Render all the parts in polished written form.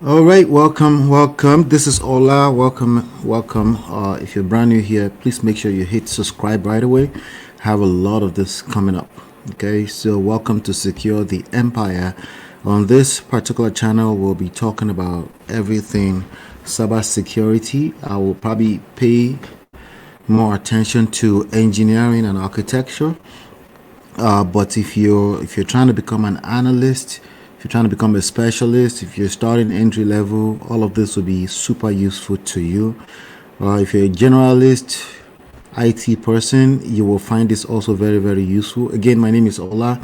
All right, welcome. This is Ola. Welcome. If you're brand new here, please make sure you hit subscribe right away. Have a lot of this coming up. Okay, so welcome to Secure the Empire. On this particular channel, we'll be talking about everything cybersecurity. I will probably pay more attention to engineering and architecture. But if you're trying to become an analyst, if you're trying to become a specialist, if you're starting entry level, all of this will be super useful to you. If you're a generalist IT person, you will find this also very useful. Again, my name is Ola.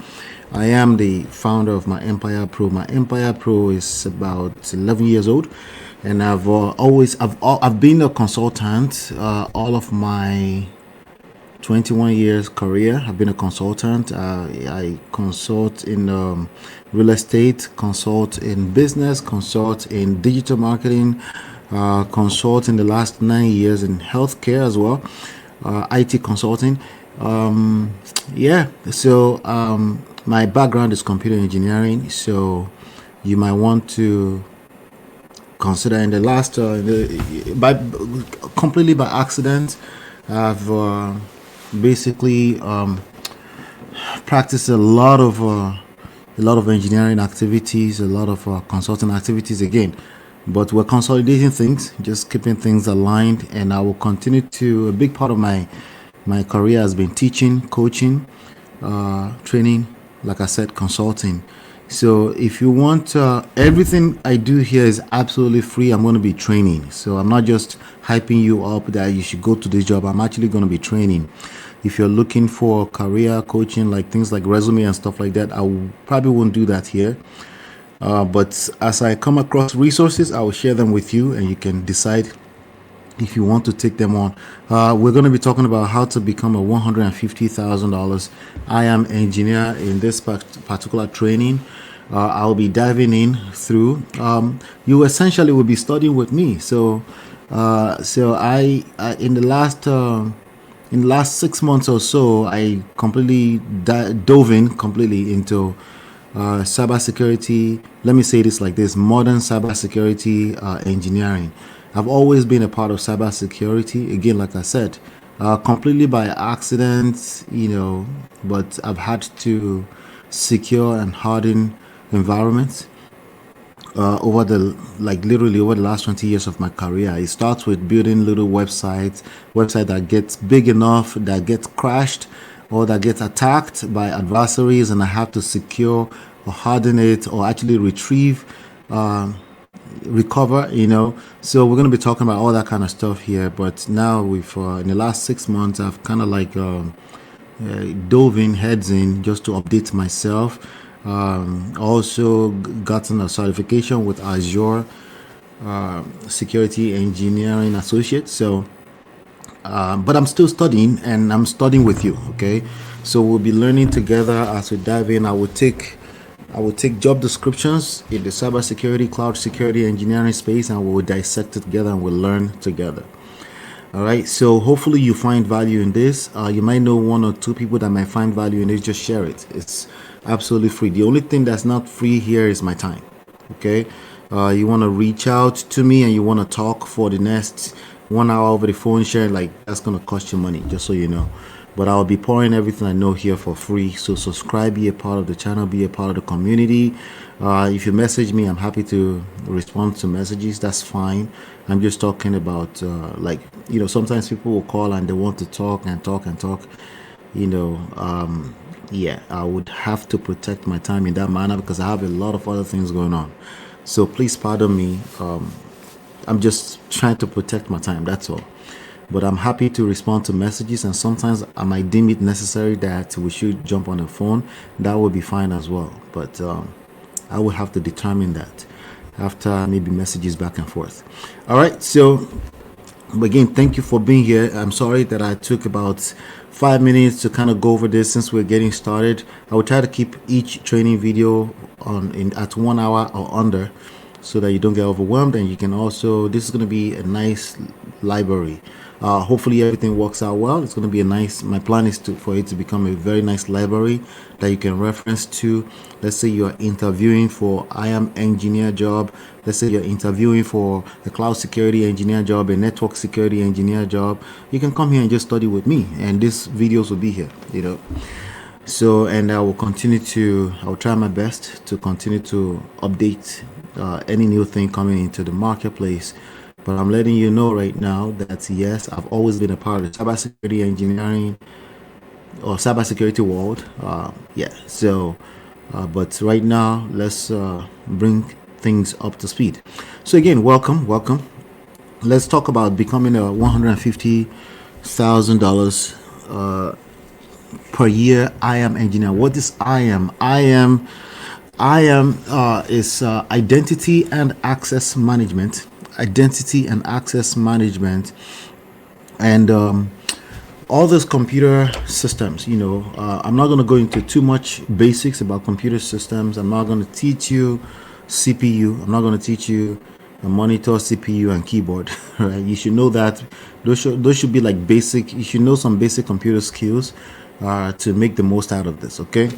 I am the founder of my Empire Pro. My Empire Pro is about 11 years old, and I've been a consultant all of my 21 years career. I've been a consultant. I consult in real estate, consult in business, consult in digital marketing, consult in the last 9 years in healthcare as well, IT consulting. Yeah, so my background is computer engineering. So you might want to consider in the last, by completely by accident, I've basically practiced a lot of engineering activities, a lot of consulting activities again. But we're consolidating things, just keeping things aligned, and I will continue to. A big part of my career has been teaching, coaching, training, like I said, consulting. So if you want, everything I do here is absolutely free. I'm going to be training. So I'm not just hyping you up that you should go to this job. I'm actually going to be training. If you're looking for career coaching, like things like resume and stuff like that, probably won't do that here. But as I come across resources, I will share them with you, and you can decide if you want to take them on. We're going to be talking about how to become a $150,000 IAM engineer in this particular training. I'll be diving in through. You essentially will be studying with me. So in the last 6 months or so, I completely dove in completely into cybersecurity. Let me say this like this: modern cybersecurity engineering. I've always been a part of cybersecurity. Again, like I said, completely by accident, but I've had to secure and harden environments over the like literally over the last 20 years of my career. It starts with building little website that gets big enough, that gets crashed, or that gets attacked by adversaries, and I have to secure or harden it, or actually recover. So we're going to be talking about all that kind of stuff here. But now we've in the last 6 months, I've kind of like dove in heads in just to update myself. Also gotten a certification with Azure Security Engineering Associate. So but I'm still studying, and I'm studying with you. Okay, so we'll be learning together as we dive in. I will take job descriptions in the cybersecurity, cloud security, engineering space, and we'll dissect it together, and we'll learn together. All right, so hopefully you find value in this. You might know one or two people that might find value in it. Just share it. It's absolutely free. The only thing that's not free here is my time. Okay, you want to reach out to me and you want to talk for the next 1 hour over the phone, share, like that's gonna cost you money, just so you know. But I'll be pouring everything I know here for free. So subscribe, be a part of the channel, be a part of the community. If you message me, I'm happy to respond to messages. That's fine. I'm just talking about sometimes people will call and they want to talk and talk and talk. You know, yeah, I would have to protect my time in that manner because I have a lot of other things going on. So please pardon me. I'm just trying to protect my time. That's all. But I'm happy to respond to messages, and sometimes I might deem it necessary that we should jump on the phone. That will be fine as well. But I will have to determine that after maybe messages back and forth. All right. So again, thank you for being here. I'm sorry that I took about 5 minutes to kind of go over this since we're getting started. I will try to keep each training video at 1 hour or under, so that you don't get overwhelmed. And you can also, this is going to be a nice library. Hopefully everything works out well. It's going to be a nice, my plan is for it to become a very nice library that you can reference to. Let's say you're interviewing for IAM engineer job. Let's say you're interviewing for a cloud security engineer job, a network security engineer job. You can come here and just study with me, and these videos will be here, So, and I will try my best to continue to update any new thing coming into the marketplace. But I'm letting you know right now that yes, I've always been a part of the cybersecurity engineering or cybersecurity world. But right now, let's bring things up to speed. So again, welcome. Let's talk about becoming a $150,000 per year IAM engineer. What is IAM? IAM is identity and access management. Identity and access management, and all those computer systems. I'm not going to go into too much basics about computer systems. I'm not going to teach you CPU. I'm not going to teach you a monitor, CPU, and keyboard. Right? You should know that those should be like basic. You should know some basic computer skills to make the most out of this. Okay.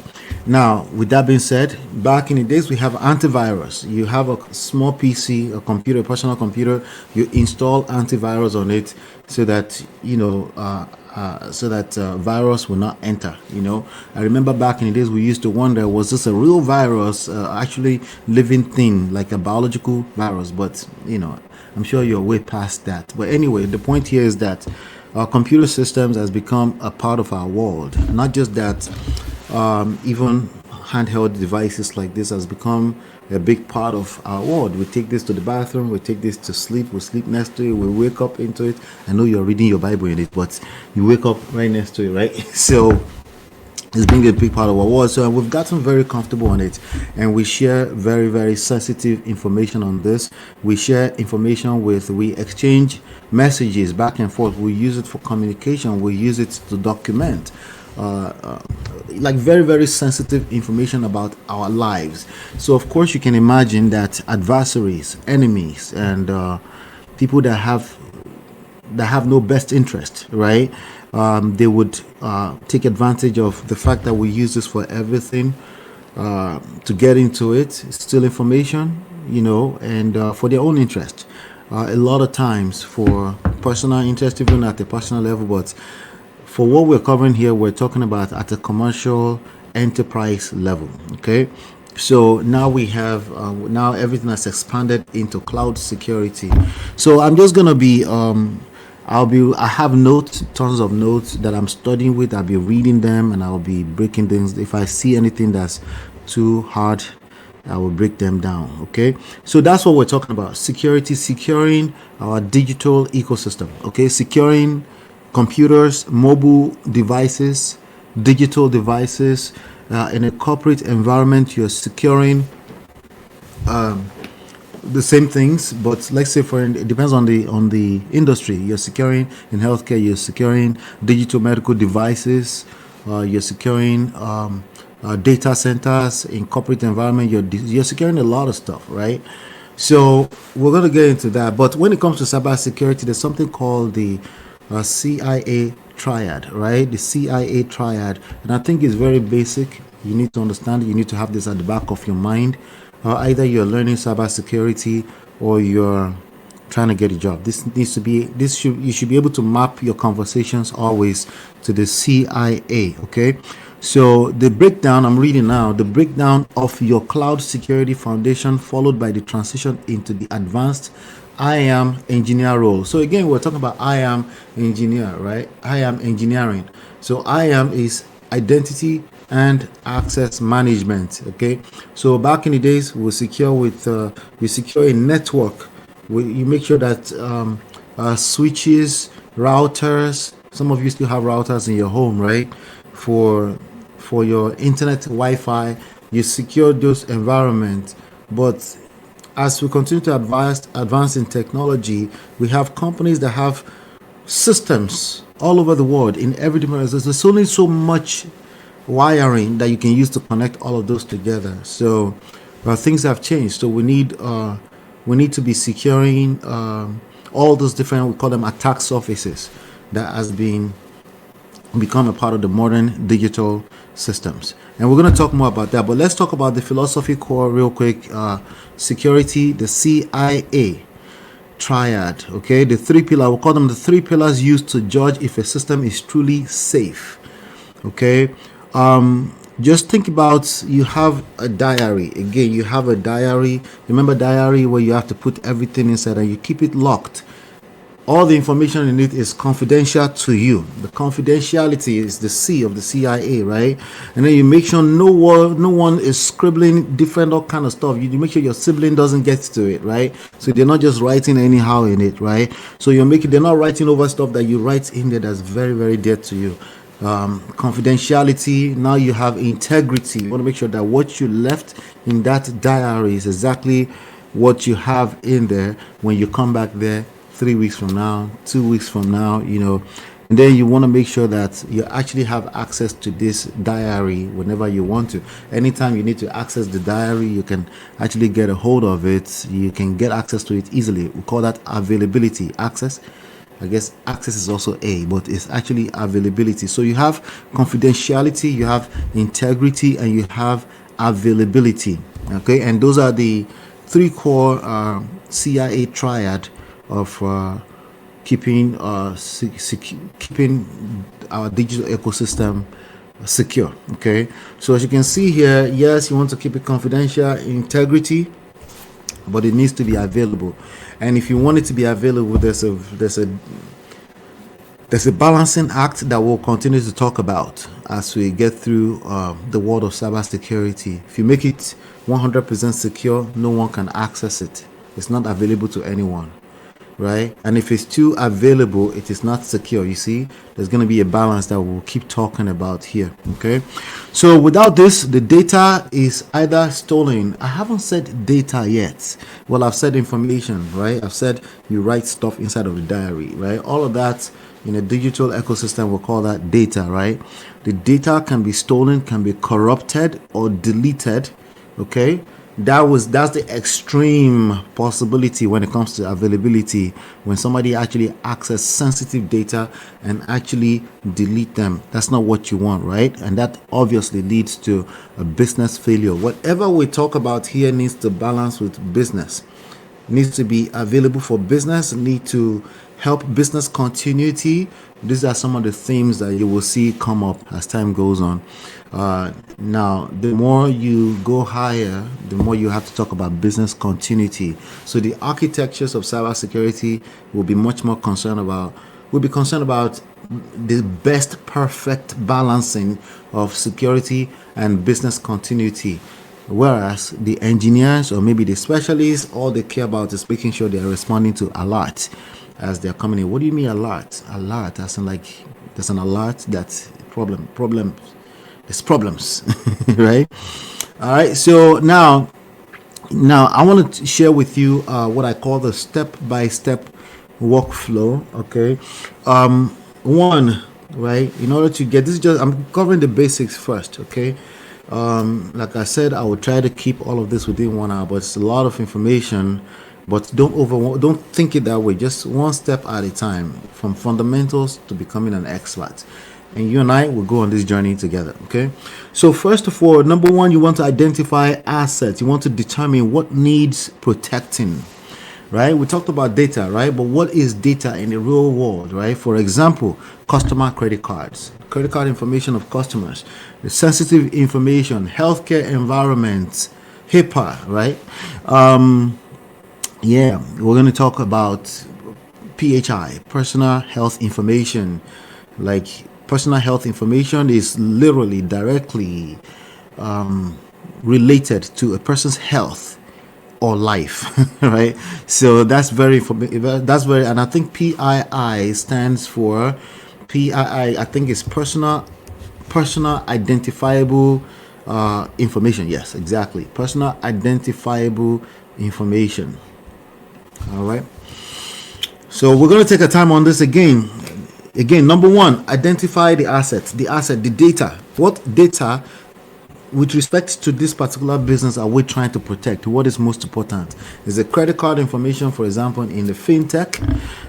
Now, with that being said, back in the days, we have antivirus. You have a small PC, a computer, a personal computer. You install antivirus on it so that virus will not enter. I remember back in the days, we used to wonder, was this a real virus, actually living thing, like a biological virus? But I'm sure you're way past that. But anyway, the point here is that our computer systems has become a part of our world. Not just that, even handheld devices like this has become a big part of our world. We take this to the bathroom, we take this to sleep, we sleep next to it, we wake up into it. I know you're reading your Bible in it, but you wake up right next to it, right? So it's being a big part of our world. So we've gotten very comfortable on it, and we share very, very sensitive information on this. We share information we exchange messages back and forth. We use it for communication. We use it to document like very, very sensitive information about our lives. So of course you can imagine that adversaries, enemies, and people that have no best interest, right? They would take advantage of the fact that we use this for everything, to get into it, steal information, and for their own interest. A lot of times for personal interest, even at the personal level, but for what we're covering here, we're talking about at a commercial enterprise level. Okay. So now we have now everything has expanded into cloud security. So I'm just gonna be I have notes, tons of notes that I'm studying with. I'll be reading them and I'll be breaking things. If I see anything that's too hard, I will break them down. Okay. So that's what we're talking about. Security, securing our digital ecosystem. Okay. Securing computers, mobile devices, digital devices. In a corporate environment, you're securing the same things, but let's say it depends on the industry. You're securing in healthcare, you're securing digital medical devices, you're securing data centers. In corporate environment, you're securing a lot of stuff, right? So we're going to get into that. But when it comes to cybersecurity, there's something called the CIA triad, right? The CIA triad, and I think it's very basic. You need to understand it. You need to have this at the back of your mind. Either you're learning cybersecurity or you're trying to get a job. You should be able to map your conversations always to the CIA. Okay. So the breakdown I'm reading now, the breakdown of your cloud security foundation, followed by the transition into the advanced IAM engineer role. So again, we're talking about IAM engineer, right? IAM engineering. So IAM is identity and access management. Okay. So back in the days, we secure a network. You make sure that switches, routers. Some of you still have routers in your home, right? For your internet, Wi-Fi, you secure those environments. But as we continue to advance in technology, we have companies that have systems all over the world in every different. There's only so much wiring that you can use to connect all of those together. So things have changed. So we need to be securing all those different, we call them attack surfaces, that has become a part of the modern digital systems. And we're going to talk more about that, but let's talk about the philosophy core real quick. Security, the CIA triad, okay, the three pillars, we'll call them the three pillars used to judge if a system is truly safe. Okay, just think about, you have a diary. Again, you have a diary. Remember diary, where you have to put everything inside and you keep it locked. All the information in it is confidential to you. The confidentiality is the C of the CIA, right? And then you make sure no one is scribbling different all kind of stuff. You make sure your sibling doesn't get to it, right? So they're not just writing anyhow in it, right? So they're not writing over stuff that you write in there that's very, very dear to you. Confidentiality. Now you have integrity. You want to make sure that what you left in that diary is exactly what you have in there when you come back there 3 weeks from now, 2 weeks from now, and then you want to make sure that you actually have access to this diary whenever you want to. Anytime you need to access the diary, you can actually get a hold of it. You can get access to it easily. We call that availability. Access, I guess access is also A, but it's actually availability. So you have confidentiality, you have integrity, and you have availability. Okay, and those are the three core CIA triad of keeping keeping our digital ecosystem secure. Okay, so as you can see here, yes, you want to keep it confidential, integrity, but it needs to be available. And if you want it to be available, there's a balancing act that we'll continue to talk about as we get through the world of cybersecurity. If you make it 100% secure, no one can access it. It's not available to anyone, right? And if it's too available, it is not secure. You see, there's going to be a balance that we'll keep talking about here. Okay, so without this, the data is either stolen. I haven't said data yet. Well, I've said information, right? I've said you write stuff inside of the diary, right? All of that in a digital ecosystem, we'll call that data, right? The data can be stolen, can be corrupted or deleted. Okay, that's the extreme possibility when it comes to availability, when somebody actually access sensitive data and actually delete them. That's not what you want, right? And that obviously leads to a business failure. Whatever we talk about here needs to balance with business, needs to be available for business, need to help business continuity. These are some of the themes that you will see come up as time goes on. Now, the more you go higher, the more you have to talk about business continuity. So the architectures of cybersecurity will be much more concerned about the best perfect balancing of security and business continuity. Whereas the engineers or maybe the specialists, all they care about is making sure they are responding to alerts as they're coming in. What do you mean alert? Alert, as in like there's an alert that's problem. There's problems, right? All right. So now I want to share with you what I call the step-by-step workflow. Okay. One, right? In order to get this, I'm covering the basics first. Okay. Like I said, I will try to keep all of this within 1 hour, but it's a lot of information. But don't think it that way. Just one step at a time, from fundamentals to becoming an expert. And you and I will go on this journey together. Okay. So first of all, number one, you want to identify assets. You want to determine what needs protecting. Right? We talked about data, right? But what is data in the real world, right? For example, customer credit cards, credit card information of customers, the sensitive information, healthcare environments, HIPAA, right? Yeah, we're going to talk about PHI, personal health information. Like personal health information is literally directly related to a person's health or life, right? So that's very, and I think PII stands for I think it's personal identifiable information. Yes, exactly. Personal identifiable information. All right. So we're going to take a time on this again. Number one, identify the asset, the data. What data with respect to this particular business are we trying to protect? What is most important? Is the credit card information, for example, in the fintech,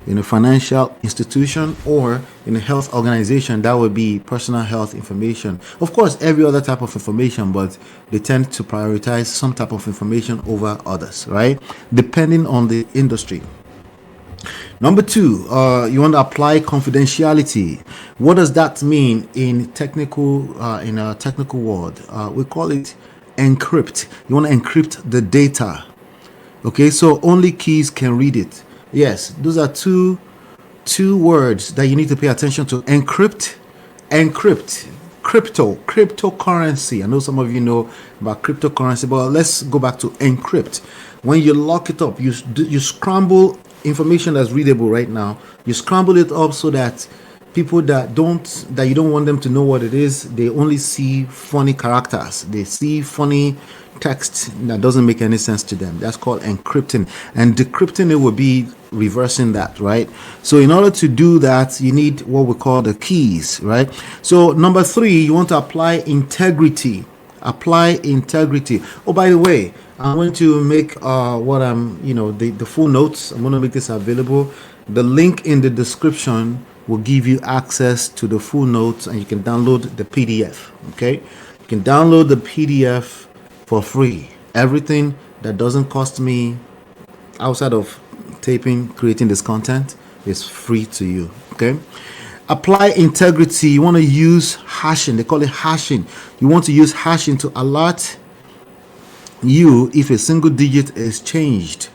in a financial institution, or in a health organization? That would be personal health information. Of course, every other type of information, but they tend to prioritize some type of information over others, right? Depending on the industry. Number two, you want to apply confidentiality. What does that mean in in a technical word? We call it encrypt. You want to encrypt the data. Okay, so only keys can read it. Yes, those are two words that you need to pay attention to. Encrypt, cryptocurrency. I know some of you know about cryptocurrency, but let's go back to encrypt. When you lock it up, you scramble information that's readable right now. You scramble it up so that people that you don't want them to know what it is, they only see funny characters. They see funny text that doesn't make any sense to them. That's called encrypting. And decrypting it would be reversing that, right? So in order to do that, you need what we call the keys, right? So number three, you want to apply integrity. Apply integrity. Oh, by the way, I'm going to make the full notes. I'm going to make this available. The link in the description will give you access to the full notes, and you can download the PDF. Okay, you can download the PDF for free. Everything that doesn't cost me outside of creating this content is free to you. Okay. Apply integrity. You want to use hashing. They call it hashing. You want to use hashing to alert you if a single digit is changed.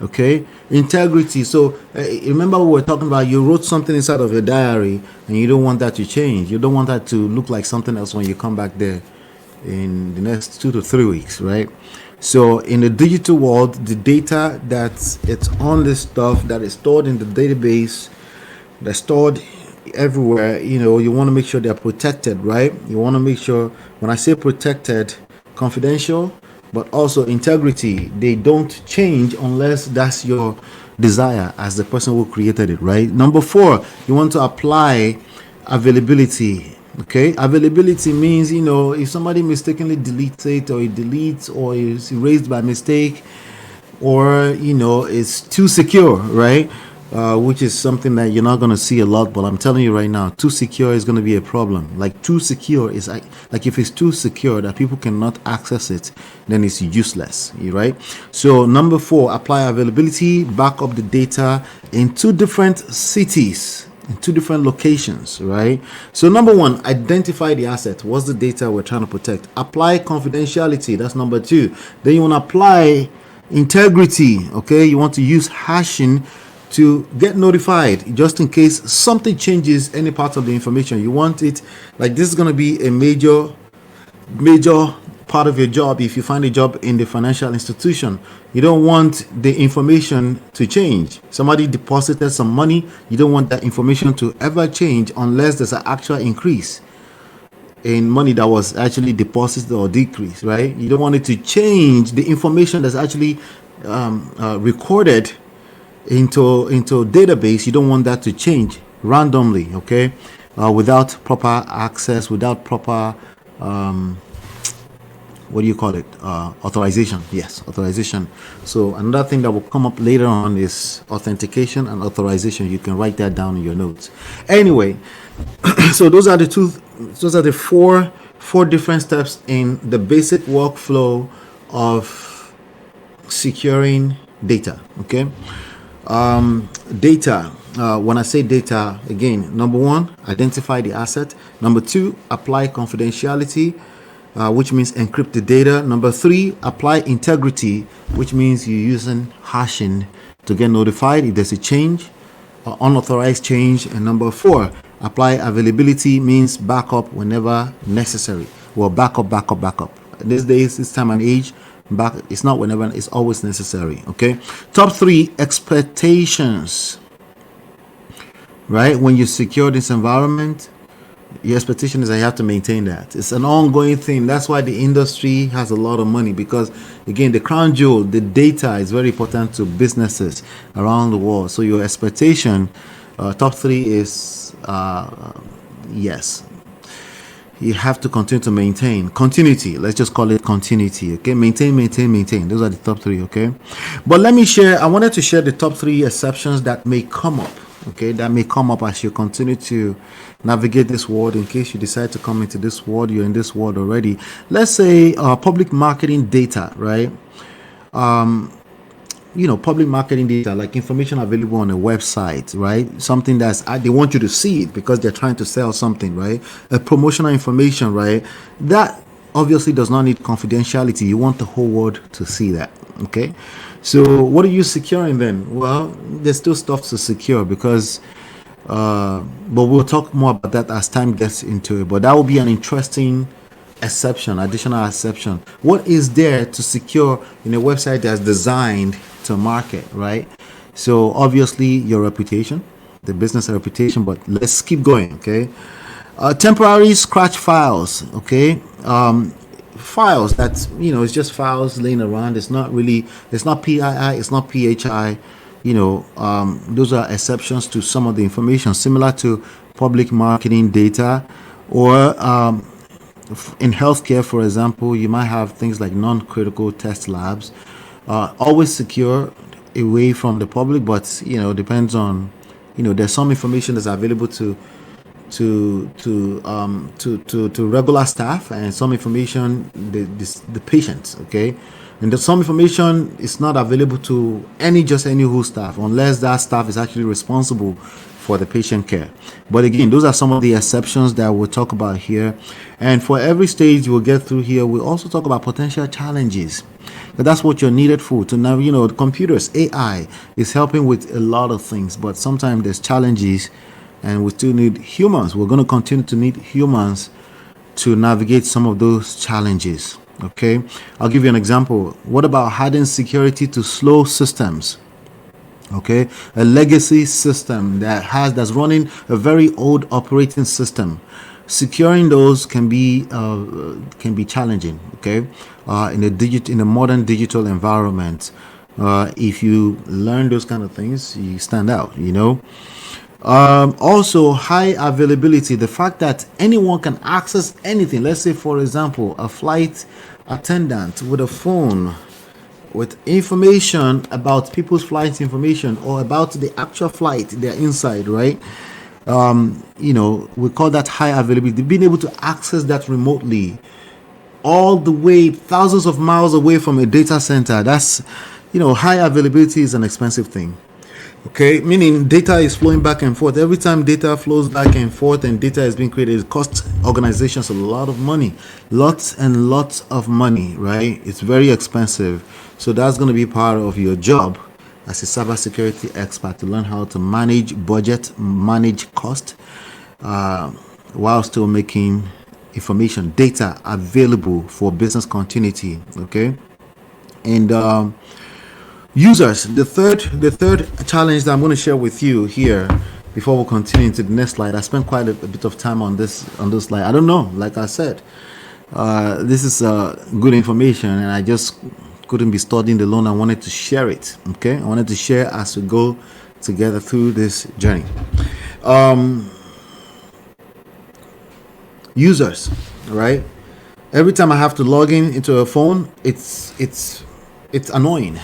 Okay, integrity. So remember we were talking about, you wrote something inside of your diary and you don't want that to change. You don't want that to look like something else when you come back there in the next 2 to 3 weeks, right? So in the digital world, the data it's on this stuff that is stored in the database, that's stored everywhere, you want to make sure they're protected, right? You want to make sure, when I say protected, confidential, but also integrity, they don't change unless that's your desire as the person who created it, right? Number four, you want to apply availability. Okay, availability means, if somebody mistakenly deletes it, or it deletes, or is erased by mistake, or it's too secure, right? Which is something that you're not going to see a lot, but I'm telling you right now, too secure is going to be a problem. Like, too secure is like if it's too secure that people cannot access it, then it's useless, right? So number four, apply availability. Back up the data in 2 different cities, in 2 different locations, right? So number one, identify the asset. What's the data we're trying to protect? Apply confidentiality. That's number 2. Then you want to apply integrity. Okay, you want to use hashing to get notified just in case something changes any part of the information. You want it, like, this is going to be a major part of your job. If you find a job in the financial institution, you don't want the information to change. Somebody deposited some money, you don't want that information to ever change unless there's an actual increase in money that was actually deposited or decreased, right? You don't want it to change the information that's actually recorded into database. You don't want that to change randomly, okay? Without proper access, without proper authorization. Yes, authorization. So another thing that will come up later on is authentication and authorization. You can write that down in your notes. Anyway, so those are the four different steps in the basic workflow of securing data. Okay. Data. When I say data, again, number one, identify the asset. Number two, apply confidentiality, which means encrypt the data. Number three, apply integrity, which means you're using hashing to get notified if there's a change, unauthorized change. And number four, apply availability, means backup whenever necessary. Well, backup. These days, this time and age, it's not whenever, it's always necessary. Okay. Top 3 expectations. Right? When you secure this environment, your expectation is that you have to maintain that. It's an ongoing thing. That's why the industry has a lot of money, because again, the crown jewel, the data, is very important to businesses around the world. So your expectation, top 3 is yes. you have to continue to maintain continuity. Let's just call it continuity. Okay, maintain. Those are the top three. Okay, but let me share. I wanted to share the top three exceptions that may come up. Okay, that may come up as you continue to navigate this world. In case you decide to come into this world, you're in this world already. Let's say public marketing data, right? Public marketing data, like information available on a website, right? Something that's they want you to see it because they're trying to sell something, right? A promotional information, right? That obviously does not need confidentiality. You want the whole world to see that. Okay, so what are you securing then? Well, there's still stuff to secure because but we'll talk more about that as time gets into it. But that will be an interesting additional exception. What is there to secure in a website that's designed to market, right? So obviously your reputation, the business reputation, but let's keep going. Okay, temporary scratch files. Okay, files that it's just files laying around. It's not PII, it's not PHI. Those are exceptions to some of the information similar to public marketing data, or in healthcare, for example, you might have things like non-critical test labs, always secure away from the public, but depends on there's some information that's available to regular staff, and some information the patients. Okay, and there's some information is not available to any who staff unless that staff is actually responsible for the patient care. But again, those are some of the exceptions that we'll talk about here. And for every stage we'll get through here, we'll also talk about potential challenges. But that's what you're needed for. To now, computers, AI is helping with a lot of things, but sometimes there's challenges and we still need humans. We're going to continue to need humans to navigate some of those challenges. Okay, I'll give you an example. What about adding security to slow systems? Okay, a legacy system that's running a very old operating system. Securing those can be challenging. Okay, in a modern digital environment, if you learn those kind of things, you stand out. Also, high availability. The fact that anyone can access anything. Let's say, for example, a flight attendant with a phone with information about people's flight information or about the actual flight they're inside, right? We call that high availability. Being able to access that remotely, all the way thousands of miles away from a data center. That's, high availability is an expensive thing. Okay, meaning data is flowing back and forth. Every time data flows back and forth and data is being created, it costs organizations a lot of money, lots and lots of money, right? It's very expensive. So that's going to be part of your job as a cybersecurity expert, to learn how to manage budget, manage cost, while still making information, data available for business continuity. Okay, and users, the third challenge that I'm going to share with you here before we continue to the next slide. I spent quite a bit of time on this slide. I don't know, like I said, this is good information, and I just couldn't be studying alone. I wanted to share it. Okay, I wanted to share as we go together through this journey. Users, right? Every time I have to log into a phone, it's annoying,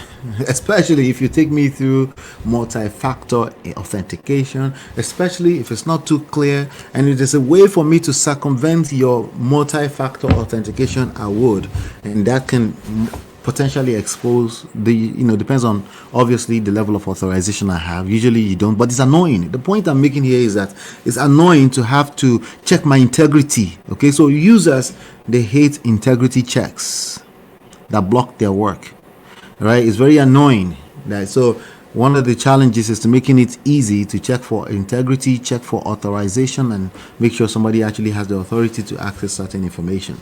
especially if you take me through multi-factor authentication, especially if it's not too clear and it is a way for me to circumvent your multi-factor authentication. I would, and that can potentially expose depends on obviously the level of authorization I have. Usually you don't, but it's annoying. The point I'm making here is that it's annoying to have to check my integrity. Okay, so users, they hate integrity checks that block their work. Right, it's very annoying. So one of the challenges is to making it easy to check for integrity, check for authorization, and make sure somebody actually has the authority to access certain information.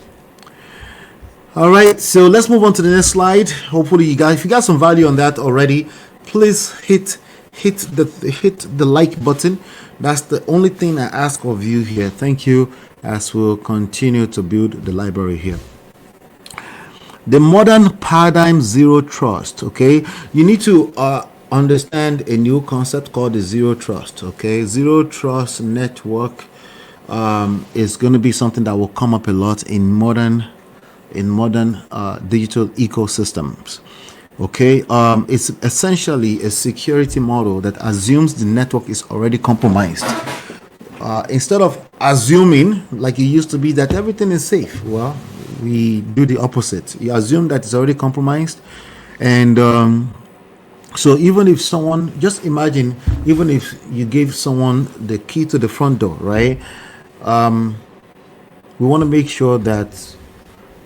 All right, so let's move on to the next slide. Hopefully you guys, if you got some value on that already, please hit the like button. That's the only thing I ask of you here. Thank you, as we'll continue to build the library here. The modern paradigm, zero trust. Okay, you need to understand a new concept called the zero trust. Okay, zero trust network is going to be something that will come up a lot in modern digital ecosystems. Okay, it's essentially a security model that assumes the network is already compromised. Instead of assuming, like it used to be, that everything is safe, well, we do the opposite. You assume that it's already compromised, and so even if someone, just imagine, even if you gave someone the key to the front door, right? We want to make sure that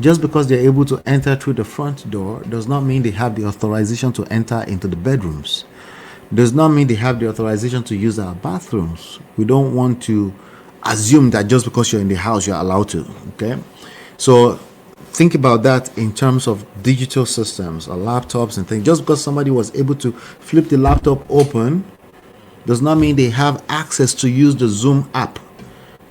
just because they're able to enter through the front door does not mean they have the authorization to enter into the bedrooms. Does not mean they have the authorization to use our bathrooms. We don't want to assume that just because you're in the house, you're allowed to. Okay? So think about that in terms of digital systems or laptops and things. Just because somebody was able to flip the laptop open does not mean they have access to use the Zoom app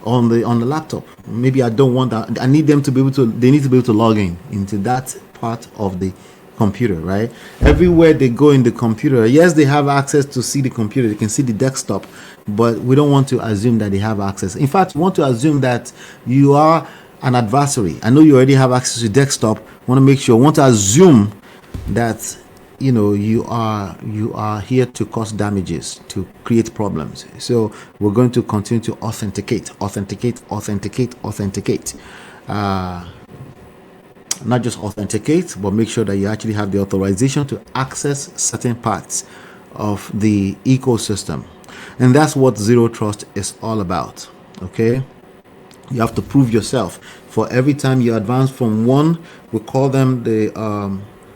on the laptop. Maybe I don't want that. I need them to be able to, they need to be able to log in into that part of the computer, right? Everywhere they go in the computer, yes, they have access to see the computer, they can see the desktop, but we don't want to assume that they have access. In fact, we want to assume that you are an adversary. I know you already have access to desktop. Want to make sure, want to assume that you are here to cause damages, to create problems. So we're going to continue to authenticate. Not just authenticate, but make sure that you actually have the authorization to access certain parts of the ecosystem. And that's what zero trust is all about. Okay, you have to prove yourself. For every time you advance from one, we call them the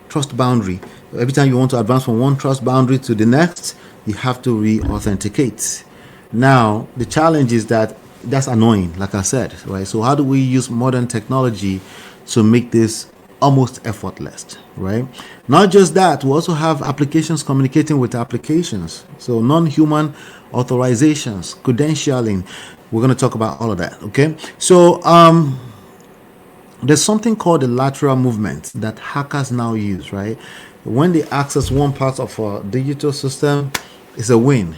trust boundary. Every time you want to advance from one trust boundary to the next, you have to re-authenticate. Now, the challenge is that that's annoying, like I said, right? So how do we use modern technology to make this almost effortless, right? Not just that, we also have applications communicating with applications. So non-human authorizations, credentialing. We're going to talk about all of that, okay? So there's something called the lateral movement that hackers now use, right? When they access one part of a digital system, it's a win.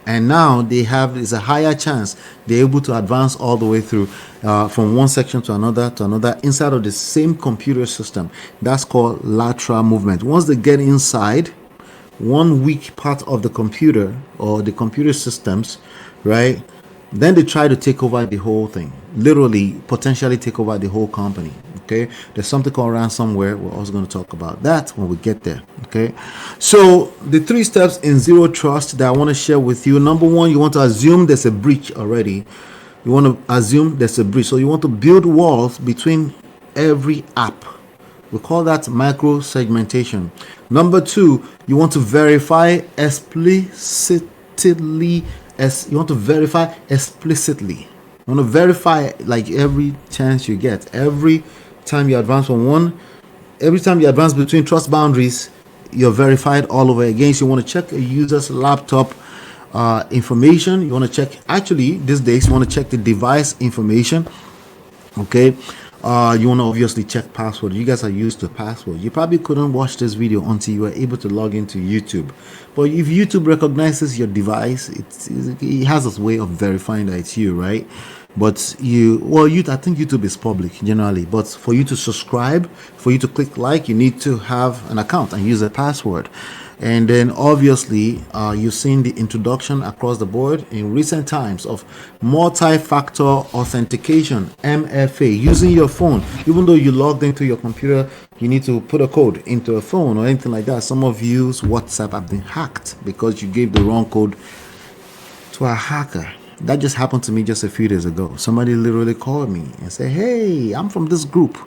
And now it's a higher chance they're able to advance all the way through from one section to another inside of the same computer system. That's called lateral movement. Once they get inside one weak part of the computer or the computer systems, right, then they try to take over the whole thing, literally potentially take over the whole company. Okay, there's something called ransomware. We're also going to talk about that when we get there. Okay, so the 3 steps in zero trust that I want to share with you. Number 1, you want to assume there's a breach already. You want to assume there's a breach, so you want to build walls between every app. We call that micro segmentation. Number 2, you want to verify explicitly. You want to verify explicitly. You want to verify like every chance you get. Every time you advance between trust boundaries, you're verified all over again. So you want to check a user's laptop information. You want to check, actually these days, you want to check the device information. Okay, you want to obviously check password. You guys are used to password. You probably couldn't watch this video until you were able to log into YouTube. But if YouTube recognizes your device, it has its way of verifying that it's you, right? But I think YouTube is public generally. But for you to subscribe, for you to click like, you need to have an account and use a password. And then obviously you've seen the introduction across the board in recent times of multi-factor authentication, MFA, using your phone. Even though you logged into your computer, you need to put a code into a phone or anything like that. Some of you's WhatsApp have been hacked because you gave the wrong code to a hacker. That just happened to me just a few days ago. Somebody literally called me and said, "Hey, I'm from this group.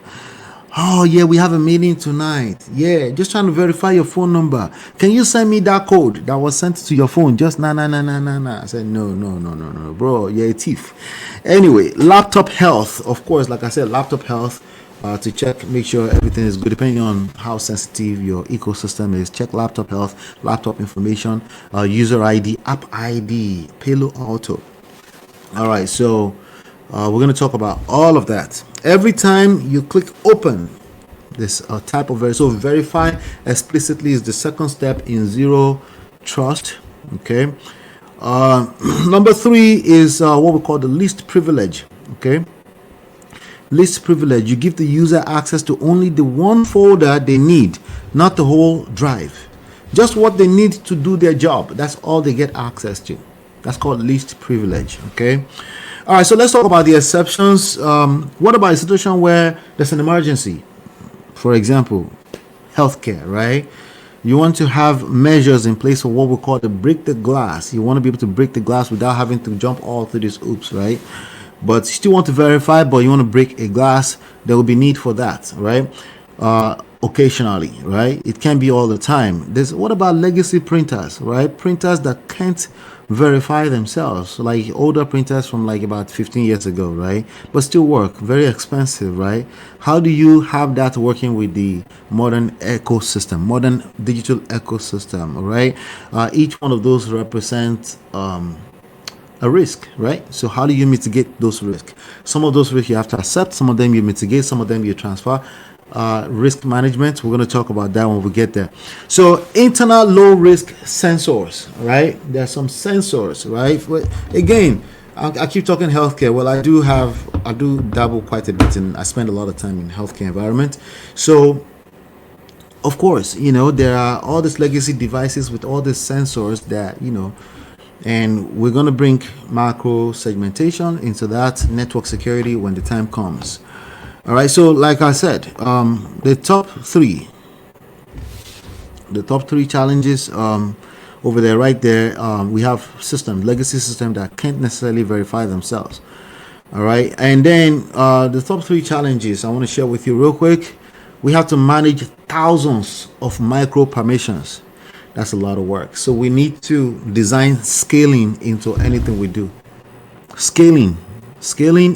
Oh, yeah, we have a meeting tonight. Yeah, just trying to verify your phone number. Can you send me that code that was sent to your phone? Just nah. I said, no, bro. You're a thief. Anyway, laptop health. Of course, like I said, laptop health to check, make sure everything is good, depending on how sensitive your ecosystem is. Check laptop health, laptop information, user ID, app ID, Palo Alto. All right, so we're going to talk about all of that. Every time you click open, this type of verify explicitly is the second step in zero trust. Okay, Number three is what we call the least privilege. Okay, least privilege. You give the user access to only the one folder they need, not the whole drive. Just what they need to do their job. That's all they get access to. That's called least privilege. Okay. All right. So let's talk about the exceptions. What about a situation where there's an emergency? For example, healthcare, right? You want to have measures in place for what we call the break the glass. You want to be able to break the glass without having to jump all through these hoops, right? But you still want to verify, but you want to break a glass. There will be need for that, right? Occasionally, right? It can't be all the time. There's what about legacy printers, right? Printers that can't verify themselves, like older printers from like about 15 years ago, right? But still work, very expensive, right? How do you have that working with the modern ecosystem, modern digital ecosystem, right? Each one of those represents a risk, right? So how do you mitigate those risks? Some of those risks you have to accept, some of them you mitigate, some of them you transfer. Risk management, we're going to talk about that when we get there. So internal low risk sensors, right? There are some sensors, right? But again, I keep talking healthcare. Well, I do dabble quite a bit, and I spend a lot of time in healthcare environment. So of course, there are all these legacy devices with all these sensors that and we're going to bring macro segmentation into that, network security, when the time comes. All right, so like I said, the top three challenges over there, right there, we have legacy system that can't necessarily verify themselves. All right, and then the top three challenges I want to share with you real quick. We have to manage thousands of micro permissions. That's a lot of work. So we need to design scaling into anything we do. Scaling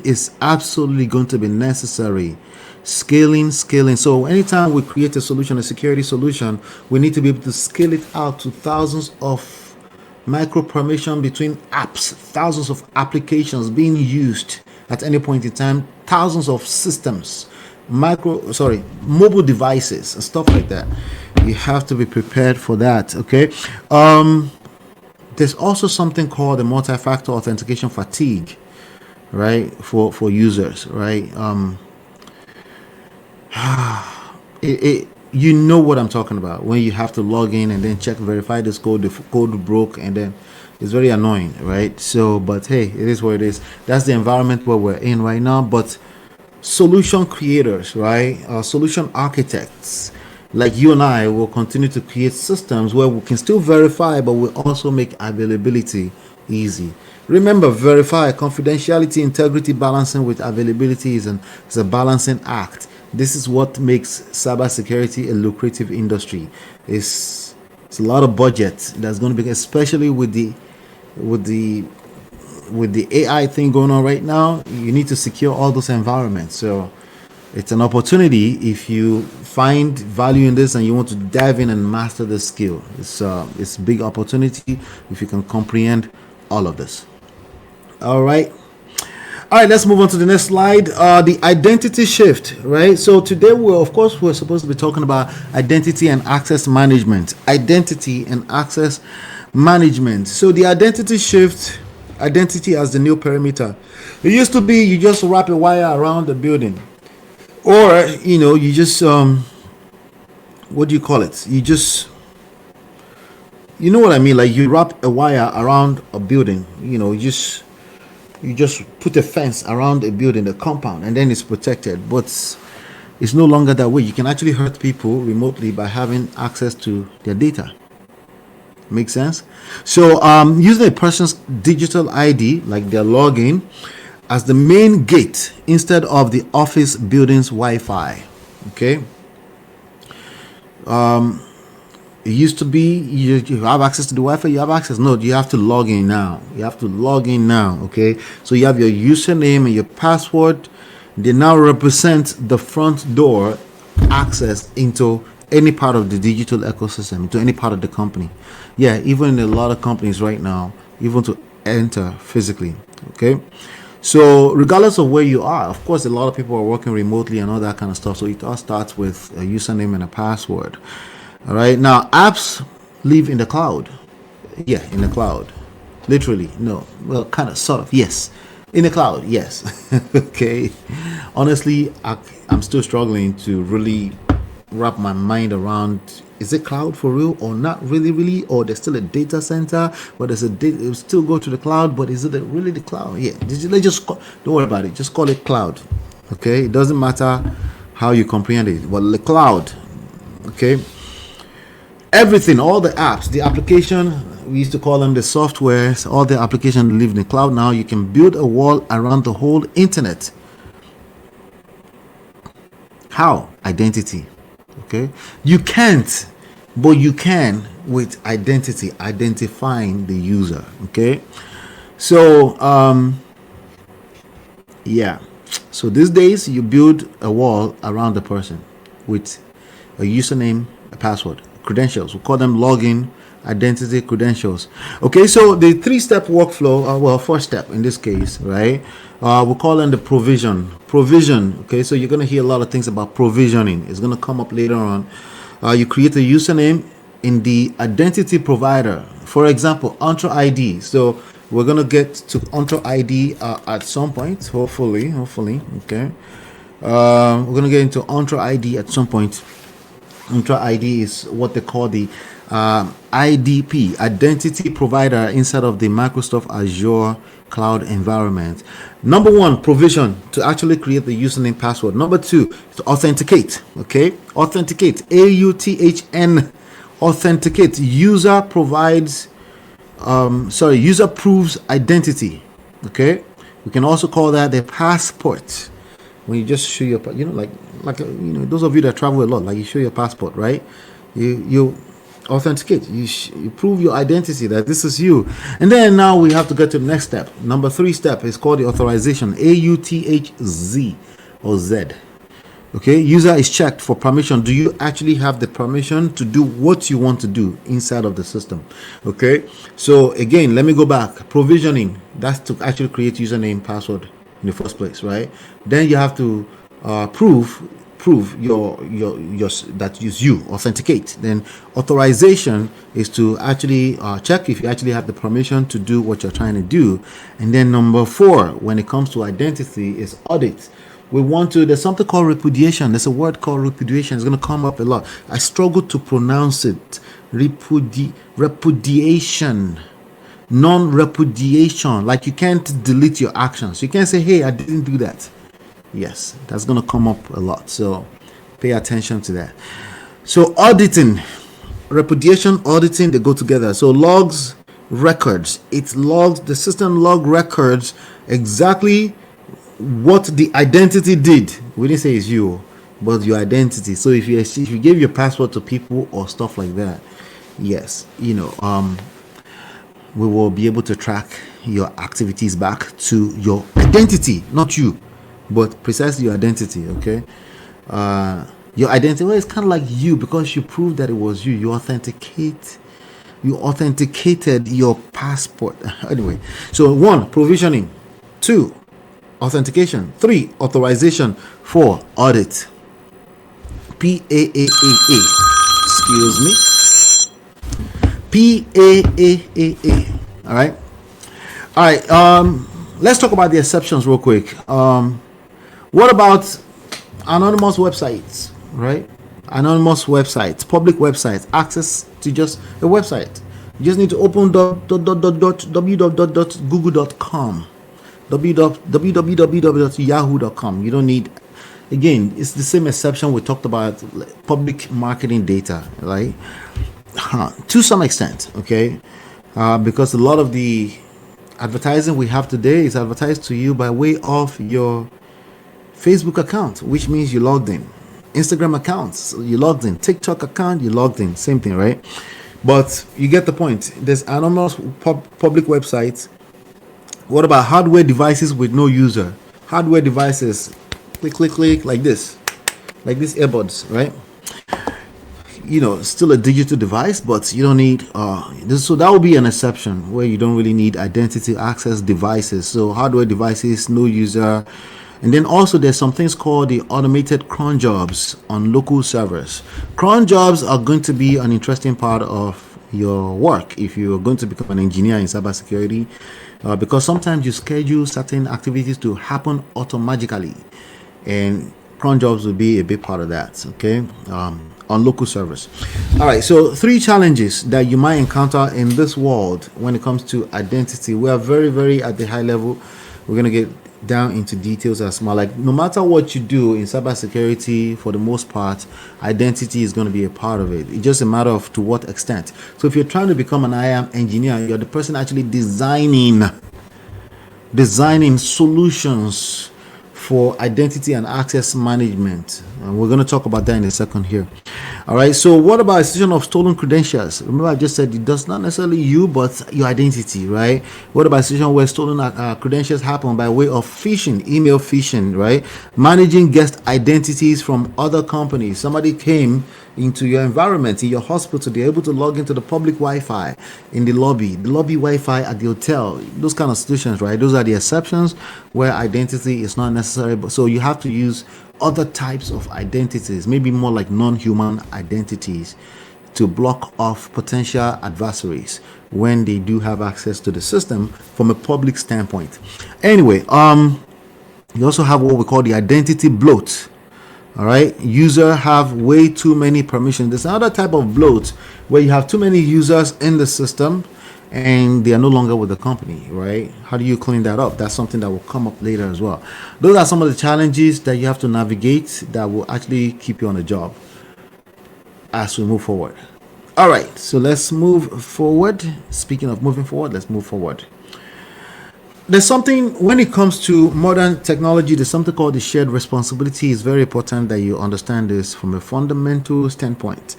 is absolutely going to be necessary. Scaling. So anytime we create a solution, a security solution, we need to be able to scale it out to thousands of micro permission between apps, thousands of applications being used at any point in time, thousands of systems, mobile devices and stuff like that. You have to be prepared for that. Okay. There's also something called the multi-factor authentication fatigue, right, for users, right? You know what I'm talking about when you have to log in and then verify this code. The code broke, and then it's very annoying, right? So, but hey, it is what it is. That's the environment where we're in right now. But solution creators, right, solution architects like you and I will continue to create systems where we can still verify, but we also make availability easy. Remember, verify, confidentiality, integrity, balancing with availability is a balancing act. This is what makes cybersecurity a lucrative industry. It's a lot of budget that's going to be, especially with the AI thing going on right now. You need to secure all those environments. So it's an opportunity if you find value in this and you want to dive in and master the skill. It's a big opportunity if you can comprehend all of this. All right, let's move on to the next slide. The identity shift, right? So today we're supposed to be talking about identity and access management. So the identity shift, identity as the new perimeter. It used to be you just wrap a wire around the building, or you just what do you call it? You know what I mean? Like you wrap a wire around a building. You just put a fence around a building, a compound, and then it's protected. But it's no longer that way. You can actually hurt people remotely by having access to their data. Make sense? So using a person's digital ID, like their login, as the main gate instead of the office building's Wi-Fi. Okay. It used to be you have access to the Wi-Fi, you have access. No, you have to log in now. Okay. So you have your username and your password. They now represent the front door access into any part of the digital ecosystem, into any part of the company. Yeah, even in a lot of companies right now, even to enter physically. Okay. So regardless of where you are, of course, a lot of people are working remotely and all that kind of stuff. So it all starts with a username and a password. All right. Now, apps live in the cloud. Yeah, in the cloud. Literally, no. Well, kind of, sort of, yes. In the cloud, yes. Okay. Honestly, I'm still struggling to really wrap my mind around, is it cloud for real or not really, really? Or there's still a data center, but there's a data, it still go to the cloud, but is it really the cloud? Yeah, let's just don't worry about it. Just call it cloud. Okay. It doesn't matter how you comprehend it. Well, the cloud, okay, everything, all the apps, the application, we used to call them the softwares, all the applications live in the cloud now. You can build a wall around the whole internet. How? Identity. Okay, you can't, but you can with identity, identifying the user. Okay, so yeah, so these days you build a wall around the person with a username, a password, credentials. We call them login, identity, credentials. Okay, so the 3-step workflow, well, 4-step in this case, right? We call them the provision. Okay, so you're going to hear a lot of things about provisioning. It's going to come up later on. You create a username in the identity provider, for example, Entra ID. So we're going to get to Entra ID at some point, hopefully. Okay, we're going to get into Entra ID at some point. Entra ID is what they call the IDP, identity provider, inside of the Microsoft Azure cloud environment. Number one, provision, to actually create the username, password. Number two, to authenticate. Okay, authenticate, AUTHN, authenticate. User provides, user proves identity. Okay, we can also call that the passport. When you just show your, those of you that travel a lot, like you show your passport, right? You authenticate, you prove your identity that this is you. And then now we have to get to the next step. Number 3 step is called the authorization, AUTHZ or Z. Okay, user is checked for permission. Do you actually have the permission to do what you want to do inside of the system? Okay, so again, let me go back. Provisioning, that's to actually create username, password in the first place, right? Then you have to prove your that is you, authenticate. Then authorization is to actually check if you actually have the permission to do what you're trying to do. And then number 4, when it comes to identity, is audit. There's something called repudiation. There's a word called repudiation. It's going to come up a lot. I struggle to pronounce it. Repudiation. Non-repudiation. Like you can't delete your actions. You can't say, hey, I didn't do that. Yes, that's going to come up a lot. So pay attention to that. So auditing, repudiation, auditing, they go together. So logs, records. It logs, the system log records exactly what the identity did. We didn't say it's you, but your identity. So if you gave your password to people or stuff like that, yes, we will be able to track your activities back to your identity, not you, but precisely your identity. Okay, your identity, well, it's kind of like you because you proved that it was you. You authenticated your passport. Anyway, so 1, provisioning. 2, authentication. 3, authorization. 4, audit. PAAAA. Excuse me. PAAAA. All right. Let's talk about the exceptions real quick. What about anonymous websites, right? Anonymous websites, public websites, access to just a website. You just need to open www.google.com, www.yahoo.com. You don't need, again, it's the same exception we talked about, public marketing data, right? To some extent, okay? Because a lot of the advertising we have today is advertised to you by way of your Facebook account, which means you logged in. Instagram accounts, you logged in. TikTok account, you logged in. Same thing, right? But you get the point. There's anonymous public websites. What about hardware devices with no user? Hardware devices, click, click, click, like this earbuds, right? Still a digital device, but you don't need so that would be an exception where you don't really need identity access devices. So hardware devices, no user. And then also there's some things called the automated cron jobs on local servers. Cron jobs are going to be an interesting part of your work if you are going to become an engineer in cybersecurity, because sometimes you schedule certain activities to happen automatically, and cron jobs will be a big part of that. Okay, on local servers. All right, so 3 challenges that you might encounter in this world when it comes to identity. We are very at the high level. We're going to get down into details as well. Like, no matter what you do in cybersecurity, for the most part, identity is going to be a part of it. It's just a matter of to what extent. So if you're trying to become an IAM engineer, you're the person actually designing solutions for identity and access management. And we're going to talk about that in a second here. All right, so what about a situation of stolen credentials? Remember, I just said it does not necessarily you, but your identity, right? What about a situation where stolen credentials happen by way of phishing, email phishing, right? Managing guest identities from other companies. Somebody came into your environment, in your hospital, they're able to log into the public Wi-Fi in the lobby Wi-Fi at the hotel. Those kind of situations, right? Those are the exceptions where identity is not necessary. But so you have to use other types of identities, maybe more like non-human identities, to block off potential adversaries when they do have access to the system from a public standpoint. Anyway, you also have what we call the identity bloat. All right, user have way too many permissions. There's another type of bloat where you have too many users in the system and they are no longer with the company, right? How do you clean that up? That's something that will come up later as well. Those are some of the challenges that you have to navigate that will actually keep you on the job as we move forward. All right, so let's move forward. Speaking of moving forward, let's move forward. There's something, when it comes to modern technology, there's something called the shared responsibility. It's very important that you understand this from a fundamental standpoint.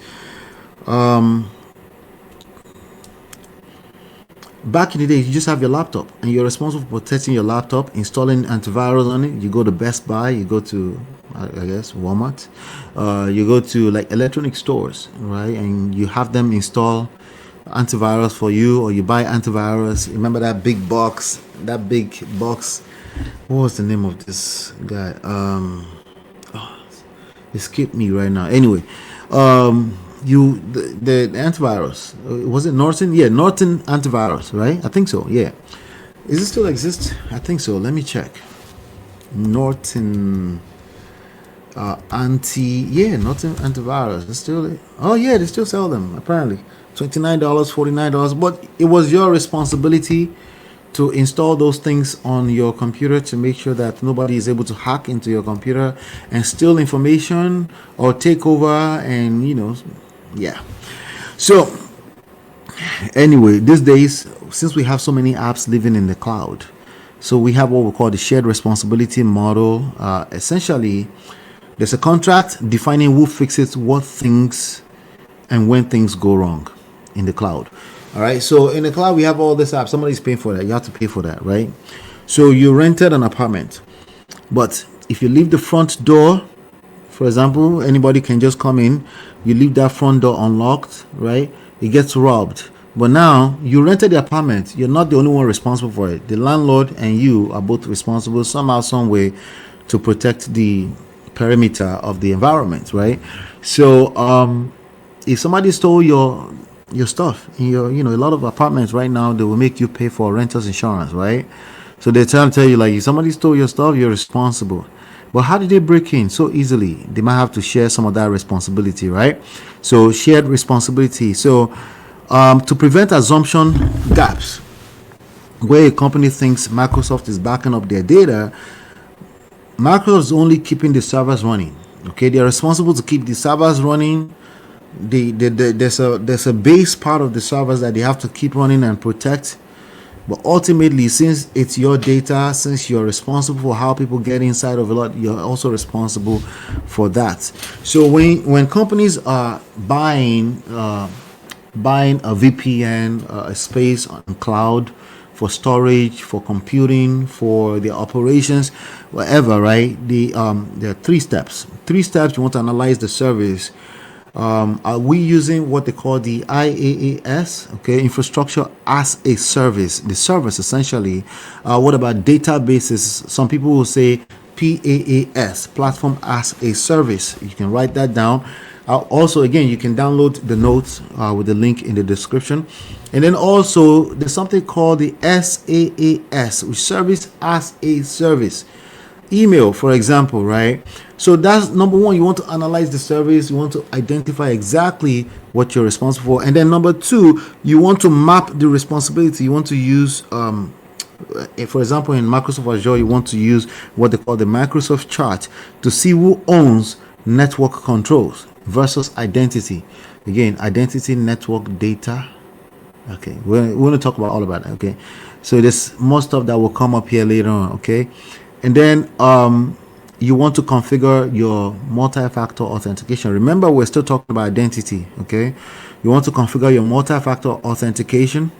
Back in the day, you just have your laptop and you're responsible for protecting your laptop, installing antivirus on it. You go to Best Buy, you go to, I guess, Walmart, you go to like electronic stores, right? And you have them install antivirus for you, or you buy antivirus. Remember that big box? What was the name of this guy? It skipped me right now. Anyway, the antivirus, was it Norton? Yeah, Norton antivirus, right? I think so. Yeah, is it still exist? I think so. Let me check. Norton Norton antivirus. It's still, oh yeah, they still sell them apparently. $29, $49, but it was your responsibility to install those things on your computer to make sure that nobody is able to hack into your computer and steal information or take over, and yeah. So anyway, these days, since we have so many apps living in the cloud, so we have what we call the shared responsibility model. Essentially, there's a contract defining who fixes what things and when things go wrong in the cloud. All right, so in the cloud we have all this apps. Somebody's paying for that. You have to pay for that, right? So you rented an apartment, but if you leave the front door, for example, anybody can just come in. You leave that front door unlocked, right? It gets robbed. But now you rented the apartment. You're not the only one responsible for it. The landlord and you are both responsible somehow, some way, to protect the perimeter of the environment, right? So if somebody stole your stuff in your, a lot of apartments right now, they will make you pay for renters insurance, right? So they tell you, like, if somebody stole your stuff, you're responsible. But how did they break in so easily? They might have to share some of that responsibility, right? So shared responsibility. So to prevent assumption gaps, where a company thinks Microsoft is backing up their data, Microsoft is only keeping the servers running. Okay, they are responsible to keep the servers running. There's a base part of the servers that they have to keep running and protect. But ultimately, since it's your data, since you're responsible for how people get inside of a lot, you're also responsible for that. So when companies are buying a VPN, a space on cloud for storage, for computing, for their operations, whatever, right? There are 3 steps. 3 steps. You want to analyze the service. Are we using what they call the IaaS, okay, infrastructure as a service? The service, essentially. What about databases? Some people will say PaaS, platform as a service. You can write that down. Also, again, you can download the notes with the link in the description. And then also, there's something called the SaaS, which service as a service. Email, for example, right? So that's number one. You want to analyze the service. You want to identify exactly what you're responsible for. And then number two, you want to map the responsibility. You want to use for example, in Microsoft Azure, you want to use what they call the Microsoft chart to see who owns network controls versus identity. Again, identity, network, data. Okay, we're going to talk about all about it. Okay, so there's more stuff that will come up here later on. Okay, and then you want to configure your multi-factor authentication. Remember, we're still talking about identity. Okay, you want to configure your multi-factor authentication.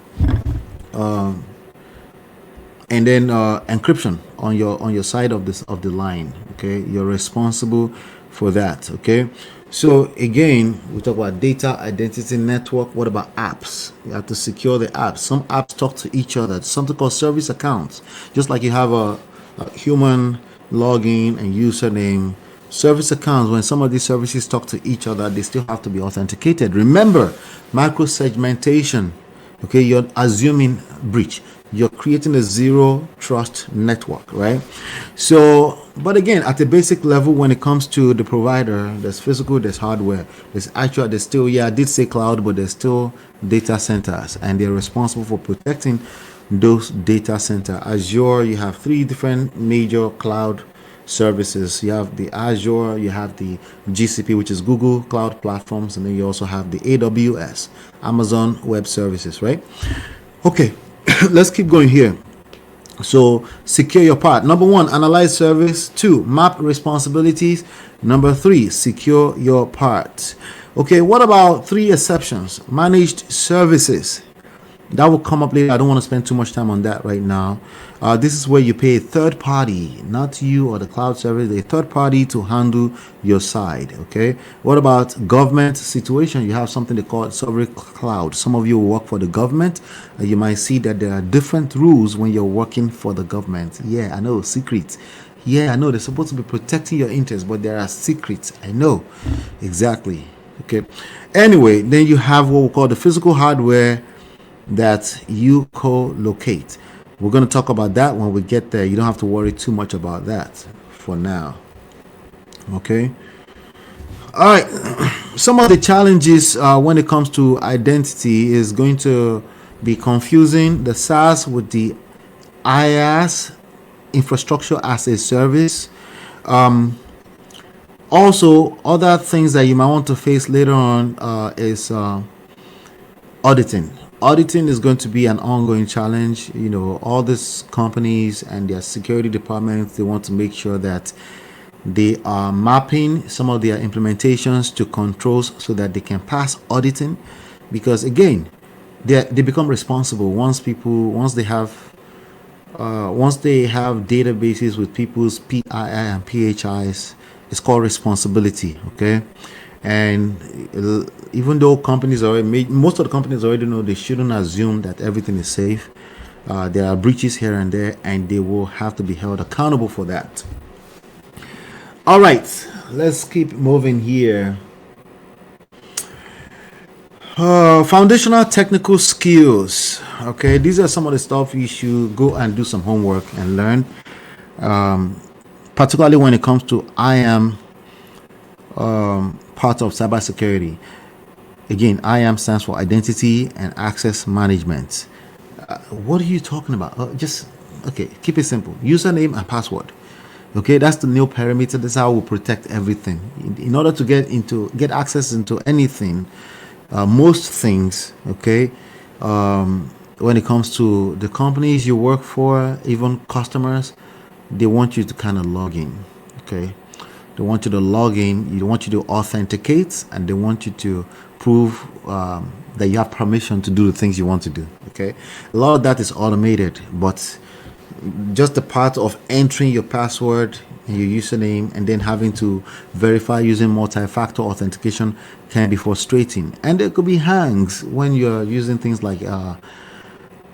And then encryption on your side of the line. Okay, you're responsible for that. Okay, so again, we talk about data, identity, network. What about apps? You have to secure the apps. Some apps talk to each other. It's something called service accounts. Just like you have a human login and username, service accounts, when some of these services talk to each other, they still have to be authenticated. Remember, micro segmentation. Okay, you're assuming breach. You're creating a zero trust network, right? So, but again, at a basic level, when it comes to the provider, there's physical, there's hardware, there's still, yeah, I did say cloud, but there's still data centers, and they're responsible for protecting those data centers. Azure, you have three different major cloud services. You have the Azure, you have the GCP, which is Google Cloud Platforms, and then you also have the AWS, Amazon Web Services, right? Okay, let's keep going here. So secure your part. Number one, analyze service. Two, map responsibilities. Number three, secure your part. Okay, what about three exceptions? Managed services. That will come up later. I don't want to spend too much time on that right now. This is where you pay a third party, not you or the cloud service, a third party to handle your side. Okay. What about government situation? You have something they call sovereign cloud. Some of you work for the government. You might see that there are different rules when you're working for the government. Yeah, I know, secrets. Yeah, I know they're supposed to be protecting your interests, but there are secrets. I know. Exactly. Okay. Anyway, then you have what we call the physical hardware that you co-locate. We're going to talk about that when we get there. You don't have to worry too much about that for now. Okay. All right. Some of the challenges when it comes to identity is going to be confusing the SaaS with the IaaS, infrastructure as a service. Also, other things that you might want to face later on is auditing. Auditing is going to be an ongoing challenge. You know, all these companies and their security departments, they want to make sure that they are mapping some of their implementations to controls so that they can pass auditing, because again, they become responsible once they have databases with people's PII and PHIs. It's called responsibility. Okay. And even though companies most of the companies already know, they shouldn't assume that everything is safe. There are breaches here and there, and they will have to be held accountable for that. All right, let's keep moving here. Foundational technical skills. Okay, these are some of the stuff you should go and do some homework and learn, particularly when it comes to IAM part of cybersecurity. Again, IAM stands for Identity and Access Management. What are you talking about? Keep it simple. Username and password. Okay, that's the new perimeter. That's how we protect everything. In order to get access into anything, most things, okay, when it comes to the companies you work for, even customers, they want you to kind of log in. Okay, they want you to log in. They want you to authenticate, and they want you to prove that you have permission to do the things you want to do. Okay, a lot of that is automated, but just the part of entering your password and your username and then having to verify using multi-factor authentication can be frustrating, and there could be hangs when you're using things like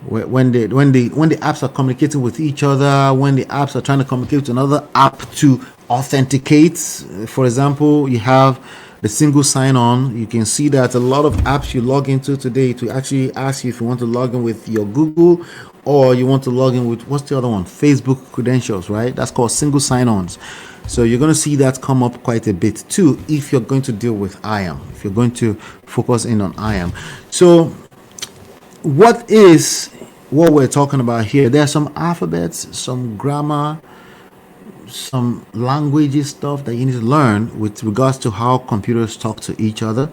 when the apps are communicating with each other, when the apps are trying to communicate with another app to authenticates. For example, you have the single sign-on. You can see that a lot of apps you log into today to actually ask you if you want to log in with your Google or you want to log in with, what's the other one? Facebook credentials, right? That's called single sign-ons. So you're going to see that come up quite a bit too if you're going to deal with IAM, if you're going to focus in on IAM. So what we're talking about here? There are some alphabets, some grammar, some languages stuff that you need to learn with regards to how computers talk to each other.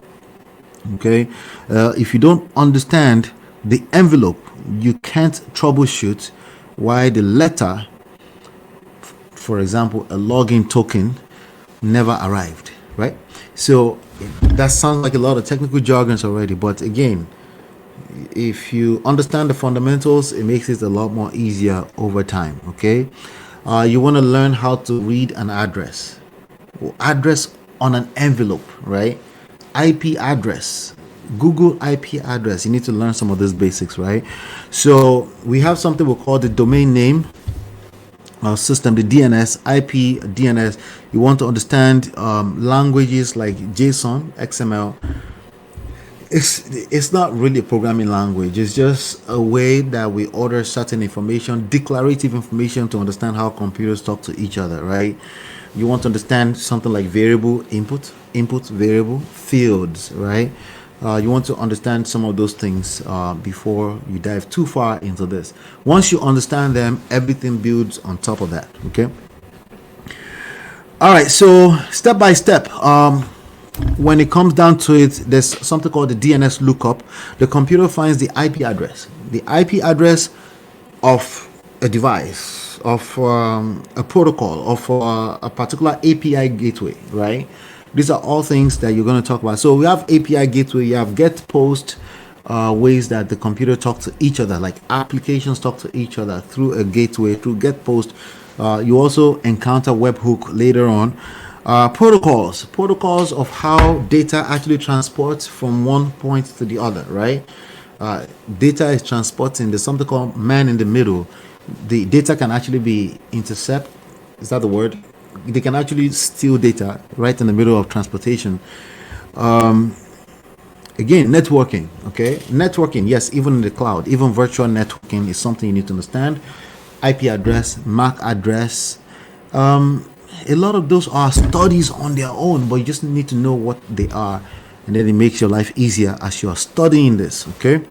Okay, if you don't understand the envelope, you can't troubleshoot why the letter, for example, a login token, never arrived, right? So that sounds like a lot of technical jargons already, but again, if you understand the fundamentals, it makes it a lot more easier over time. Okay, you want to learn how to read an address on an envelope, right? IP address, Google IP address. You need to learn some of those basics, right? So we have something we call the domain name system, the DNS, IP DNS. You want to understand languages like JSON, XML. It's not really a programming language. It's just a way that we order certain information, declarative information, to understand how computers talk to each other, right? You want to understand something like variable input variable fields, right? You want to understand some of those things before you dive too far into this. Once you understand them, everything builds on top of that. Okay. All right. So step by step, when it comes down to it, there's something called the DNS lookup. The computer finds the IP address, of a device, of a protocol, of a particular API gateway, right? These are all things that you're going to talk about. So we have API gateway, you have get, post, ways that the computer talk to each other, like applications talk to each other through a gateway, through get, post. You also encounter webhook later on. Protocols of how data actually transports from one point to the other, right? Data is transporting. There's something called man in the middle. The data can actually be intercept. Is that the word? They can actually steal data right in the middle of transportation. Again, networking. Okay, networking. Yes, even in the cloud, even virtual networking is something you need to understand. IP address, MAC address. A lot of those are studies on their own, but you just need to know what they are, and then it makes your life easier as you are studying this. Okay.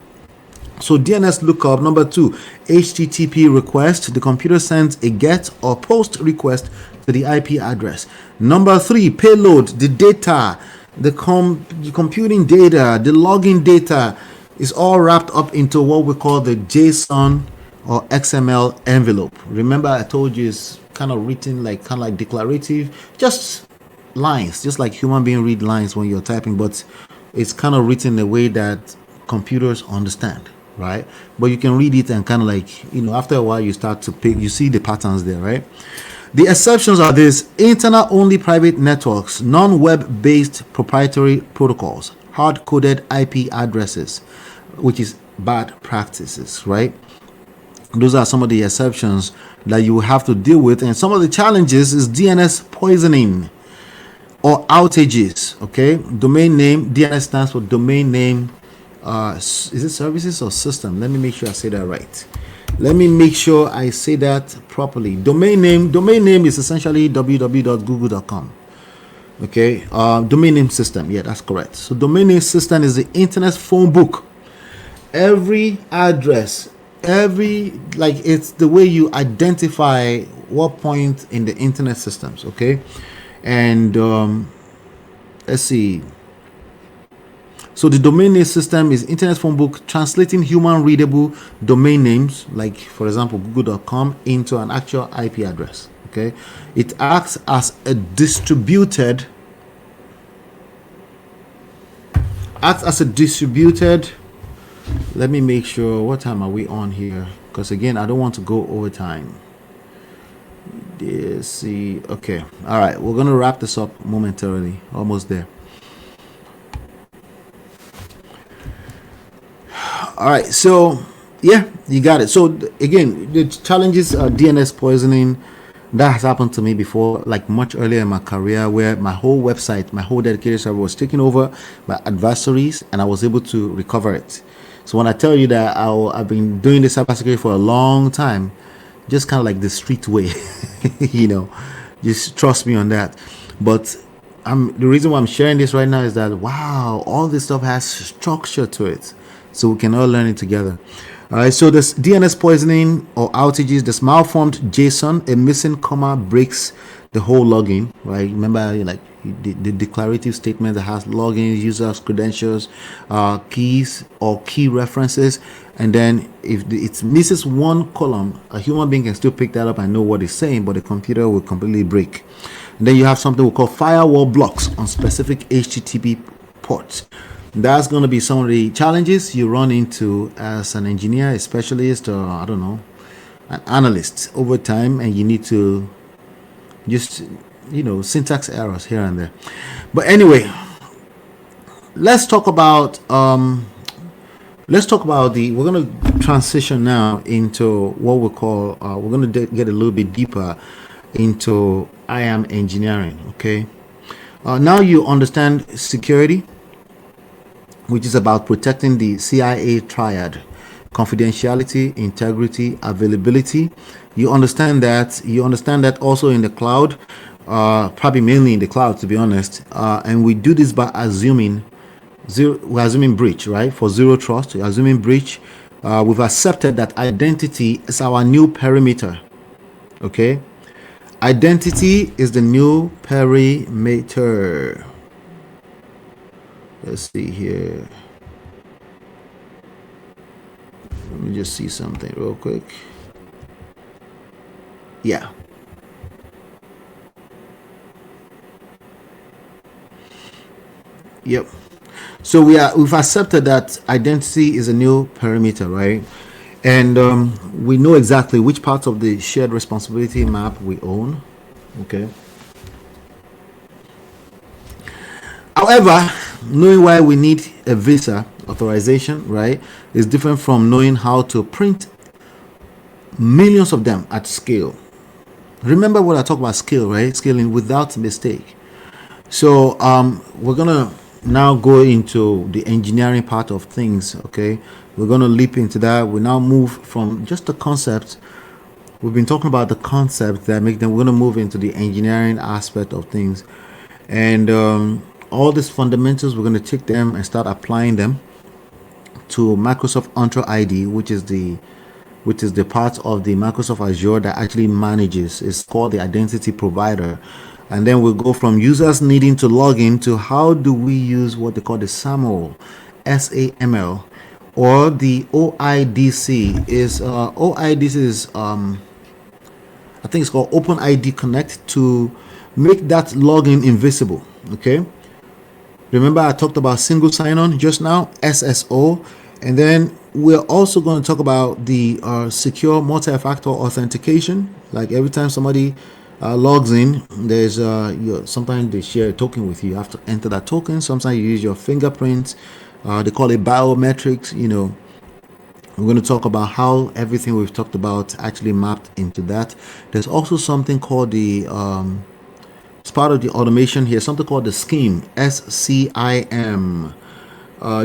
So DNS lookup. Number 2, HTTP request. The computer sends a get or post request to the IP address. Number 3, payload. The data, the computing data, the login data is all wrapped up into what we call the JSON or XML envelope. Remember, I told you it's kind of written like declarative, just lines, just like human being read lines when you're typing, but it's kind of written in a way that computers understand, right? But you can read it and kind of like, after a while you start to pick, you see the patterns there, right? The exceptions are this: internet only private networks, non-web based proprietary protocols, hard-coded IP addresses, which is bad practices, right? Those are some of the exceptions that you have to deal with. And some of the challenges is DNS poisoning or outages. Okay, domain name, DNS stands for domain name. Is it services or system? Let me make sure I say that right. Let me make sure I say that properly. Domain name is essentially www.google.com. Okay, domain name system. Yeah, that's correct. So domain name system is the internet phone book. Every address, it's the way you identify what point in the internet systems. Okay, and let's see. So the domain name system is internet phone book, translating human readable domain names, like for example google.com, into an actual IP address. Okay, it acts as a distributed let me make sure, what time are we on here, because again I don't want to go over time. Let's see. Okay, all right, we're gonna wrap this up momentarily, almost there. All right, so yeah, you got it. So again, the challenges are DNS poisoning, That has happened to me before, like much earlier in my career, where my whole website, my whole dedicated server was taken over by adversaries, and I was able to recover it. So when I tell you that I've been doing this cybersecurity for a long time, just kind of like the street way, you know, just trust me on that. But the reason why I'm sharing this right now is that wow, all this stuff has structure to it, so we can all learn it together. All right, so this DNS poisoning or outages, this malformed JSON, a missing comma breaks the whole login, right? Remember, like the declarative statement that has login, users, credentials, keys or key references, and then if it misses one column, a human being can still pick that up and know what it's saying, but the computer will completely break. And then you have something we call firewall blocks on specific HTTP ports. That's going to be some of the challenges you run into as an engineer, a specialist, or I don't know, an analyst over time, and you need to just, syntax errors here and there. But anyway, let's talk about we're going to transition now into what we call we're going to get a little bit deeper into IAM engineering. Okay, now you understand security, which is about protecting the CIA triad: confidentiality, integrity, availability. You understand that also in the cloud, probably mainly in the cloud, to be honest. And we do this by we're assuming breach, right? For zero trust, we're assuming breach. We've accepted that identity is our new perimeter. Okay, identity is the new perimeter. Let's see here. Let me just see something real quick. Yeah. Yep. So we've accepted that identity is a new perimeter, right? And we know exactly which parts of the shared responsibility map we own. Okay. However, knowing why we need a visa authorization, right, is different from knowing how to print millions of them at scale. Remember what I talked about, scale, right? Scaling without mistake. So we're gonna now go into the engineering part of things. Okay, we're gonna leap into that. We now move from just the concept. We've been talking about the concept that make them. We're gonna move into the engineering aspect of things, and all these fundamentals, we're gonna take them and start applying them to Microsoft Entra ID, which is the part of the Microsoft Azure that actually manages. It's called the identity provider. And then we'll go from users needing to log in to how do we use what they call the SAML, SAML, or the OIDC. OIDC is I think it's called Open ID Connect, to make that login invisible. Okay. Remember I talked about single sign-on just now, SSO, and then we're also going to talk about the secure multi-factor authentication. Like every time somebody logs in, there's sometimes they share a token with you. You have to enter that token. Sometimes you use your fingerprint. They call it biometrics. We're going to talk about how everything we've talked about actually mapped into that. There's also something called the it's part of the automation here, something called the scheme, SCIM,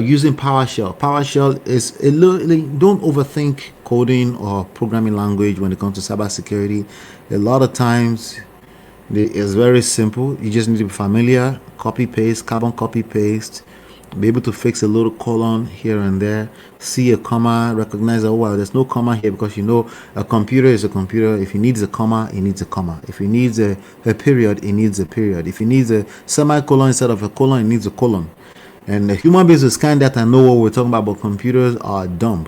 using PowerShell. PowerShell is a little, don't overthink coding or programming language when it comes to cybersecurity. A lot of times it's very simple. You just need to be familiar, copy paste, carbon copy paste, be able to fix a little colon here and there, see a comma, recognize that, oh wow, there's no comma here, because a computer is a computer. If it needs a comma, it needs a comma. If it needs a period, it needs a period. If it needs a semicolon instead of a colon, it needs a colon. And the human beings will scan that and know what we're talking about, but computers are dumb.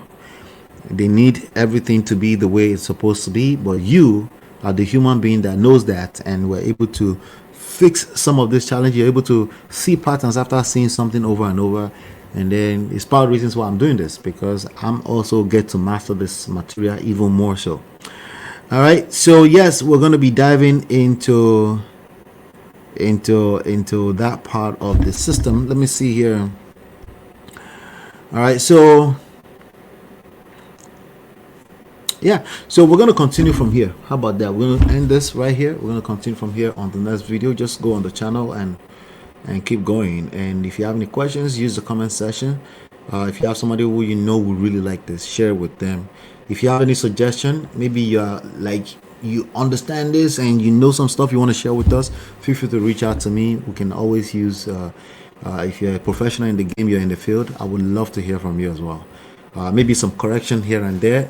They need everything to be the way it's supposed to be, but you are the human being that knows that, and we're able to fix some of this challenge. You're able to see patterns after seeing something over and over. And then it's part of the reasons why I'm doing this, because I'm also get to master this material even more so. All right, so yes, we're going to be diving into that part of the system. Let me see here. All right, so Yeah, so we're going to continue from here. How about that? We're going to end this right here. We're going to continue from here on the next video. Just go on the channel and keep going. And if you have any questions, use the comment section. If you have somebody who you know would really like this, share with them. If you have any suggestion, maybe you're like you understand this and you know some stuff you want to share with us, feel free to reach out to me. We can always use if you're a professional in the game, you're in the field, I would love to hear from you as well. Maybe some correction here and there,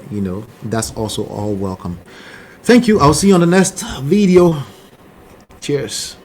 that's also all welcome. Thank you. I'll see you on the next video. Cheers.